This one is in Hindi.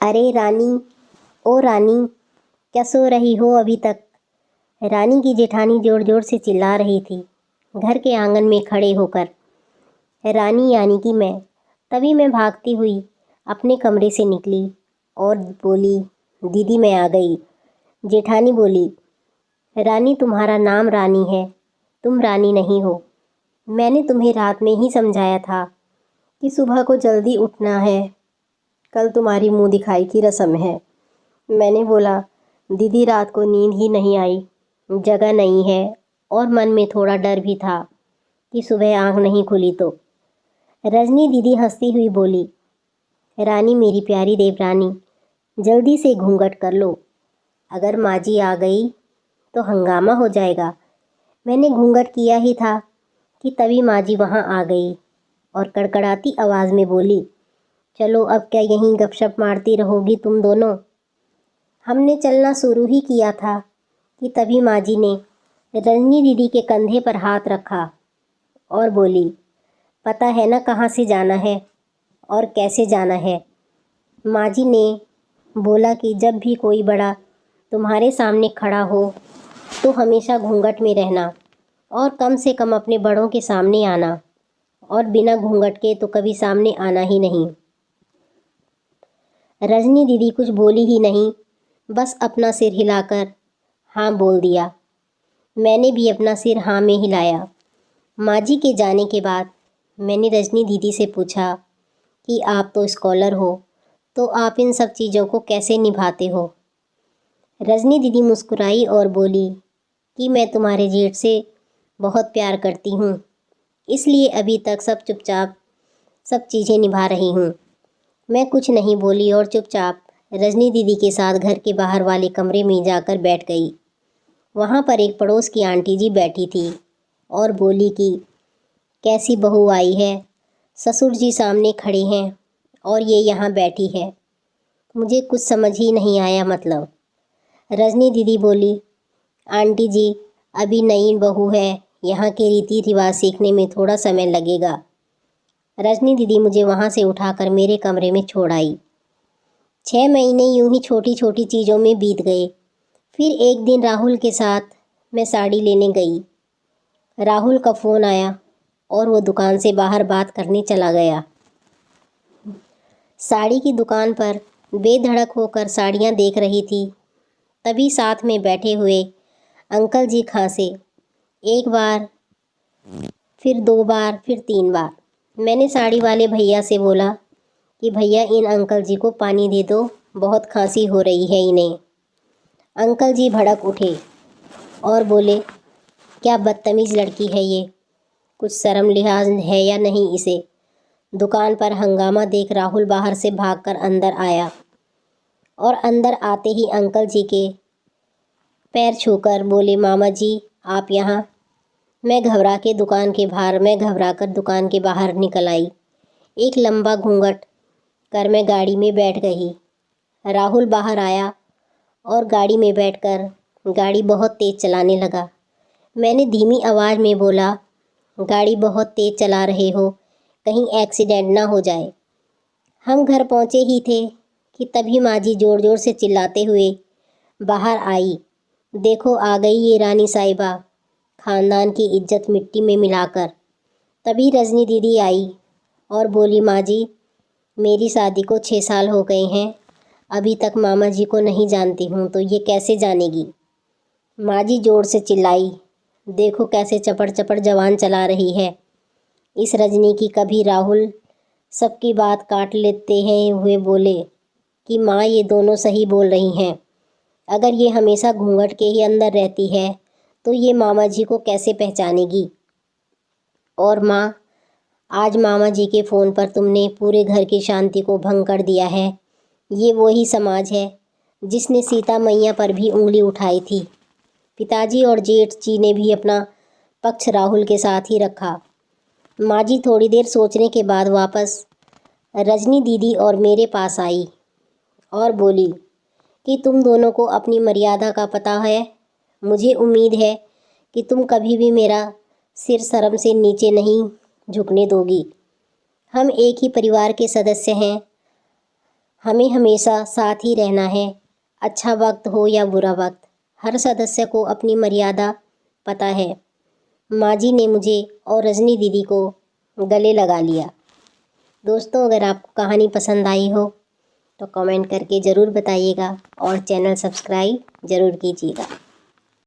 अरे रानी, ओ रानी, क्या सो रही हो अभी तक? रानी की जेठानी जोर जोर से चिल्ला रही थी घर के आंगन में खड़े होकर। रानी यानी कि मैं। तभी मैं भागती हुई अपने कमरे से निकली और बोली, दीदी मैं आ गई। जेठानी बोली, रानी तुम्हारा नाम रानी है, तुम रानी नहीं हो। मैंने तुम्हें रात में ही समझाया था कि सुबह को जल्दी उठना है, कल तुम्हारी मुंह दिखाई की रस्म है। मैंने बोला, दीदी रात को नींद ही नहीं आई, जगह नहीं है और मन में थोड़ा डर भी था कि सुबह आंख नहीं खुली तो। रजनी दीदी हंसती हुई बोली, रानी मेरी प्यारी देवरानी, जल्दी से घूंघट कर लो, अगर माँ जी आ गई तो हंगामा हो जाएगा। मैंने घूंघट किया ही था कि तभी माँ जी वहाँ आ गई और कड़कड़ाती आवाज़ में बोली, चलो अब क्या यहीं गपशप मारती रहोगी तुम दोनों? हमने चलना शुरू ही किया था कि तभी माँ जी ने रजनी दीदी के कंधे पर हाथ रखा और बोली, पता है ना कहाँ से जाना है और कैसे जाना है? माँ जी ने बोला कि जब भी कोई बड़ा तुम्हारे सामने खड़ा हो तो हमेशा घूंघट में रहना और कम से कम अपने बड़ों के सामने आना, और बिना घूंघट के तो कभी सामने आना ही नहीं। रजनी दीदी कुछ बोली ही नहीं, बस अपना सिर हिलाकर हाँ बोल दिया। मैंने भी अपना सिर हाँ में हिलाया। माँ जी के जाने के बाद मैंने रजनी दीदी से पूछा कि आप तो स्कॉलर हो, तो आप इन सब चीज़ों को कैसे निभाते हो? रजनी दीदी मुस्कुराई और बोली कि मैं तुम्हारे जेठ से बहुत प्यार करती हूँ, इसलिए अभी तक सब चुपचाप सब चीज़ें निभा रही हूँ। मैं कुछ नहीं बोली और चुपचाप रजनी दीदी के साथ घर के बाहर वाले कमरे में जाकर बैठ गई। वहाँ पर एक पड़ोस की आंटी जी बैठी थी और बोली कि कैसी बहू आई है, ससुर जी सामने खड़े हैं और ये यहाँ बैठी है, मुझे कुछ समझ ही नहीं आया मतलब। रजनी दीदी बोली, आंटी जी अभी नई बहू है, यहाँ के रीति रिवाज सीखने में थोड़ा समय लगेगा। रजनी दीदी मुझे वहाँ से उठाकर मेरे कमरे में छोड़ आई। 6 महीने यूं ही छोटी छोटी चीज़ों में बीत गए। फिर एक दिन राहुल के साथ मैं साड़ी लेने गई। राहुल का फ़ोन आया और वो दुकान से बाहर बात करने चला गया। साड़ी की दुकान पर बेधड़क होकर साड़ियाँ देख रही थी, तभी साथ में बैठे हुए अंकल जी खांसे। एक बार, फिर 2 बार, फिर 3 बार। मैंने साड़ी वाले भैया से बोला कि भैया इन अंकल जी को पानी दे दो, बहुत खांसी हो रही है इन्हें। अंकल जी भड़क उठे और बोले, क्या बदतमीज़ लड़की है ये, कुछ शर्म लिहाज है या नहीं इसे? दुकान पर हंगामा देख राहुल बाहर से भागकर अंदर आया और अंदर आते ही अंकल जी के पैर छूकर बोले, मामा जी आप यहाँ? मैं घबरा कर दुकान के बाहर निकल आई। एक लंबा घूंघट कर मैं गाड़ी में बैठ गई। राहुल बाहर आया और गाड़ी में बैठकर गाड़ी बहुत तेज़ चलाने लगा। मैंने धीमी आवाज़ में बोला, गाड़ी बहुत तेज़ चला रहे हो, कहीं एक्सीडेंट ना हो जाए। हम घर पहुँचे ही थे कि तभी माँ जी ज़ोर ज़ोर से चिल्लाते हुए बाहर आई, देखो आ गई ये रानी साहिबा, ख़ानदान की इज्जत मिट्टी में मिलाकर। तभी रजनी दीदी आई और बोली, माँ जी मेरी शादी को 6 साल हो गए हैं, अभी तक मामा जी को नहीं जानती हूँ, तो ये कैसे जानेगी? माँ जी ज़ोर से चिल्लाई, देखो कैसे चपड़ चपड़ जवान चला रही है इस रजनी की। कभी राहुल सबकी बात काट लेते हैं हुए बोले कि माँ ये दोनों सही बोल रही हैं, अगर ये हमेशा घूंघट के ही अंदर रहती है तो ये मामा जी को कैसे पहचानेगी? और माँ, आज मामा जी के फ़ोन पर तुमने पूरे घर की शांति को भंग कर दिया है। ये वही समाज है जिसने सीता मैया पर भी उंगली उठाई थी। पिताजी और जेठ जी ने भी अपना पक्ष राहुल के साथ ही रखा। माँ जी थोड़ी देर सोचने के बाद वापस रजनी दीदी और मेरे पास आई और बोली कि तुम दोनों को अपनी मर्यादा का पता है। मुझे उम्मीद है कि तुम कभी भी मेरा सिर शर्म से नीचे नहीं झुकने दोगी। हम एक ही परिवार के सदस्य हैं हमें हमेशा साथ ही रहना है, अच्छा वक्त हो या बुरा वक्त। हर सदस्य को अपनी मर्यादा पता है। माँ जी ने मुझे और रजनी दीदी को गले लगा लिया। दोस्तों, अगर आपको कहानी पसंद आई हो तो कमेंट करके ज़रूर बताइएगा और चैनल सब्सक्राइब ज़रूर कीजिएगा।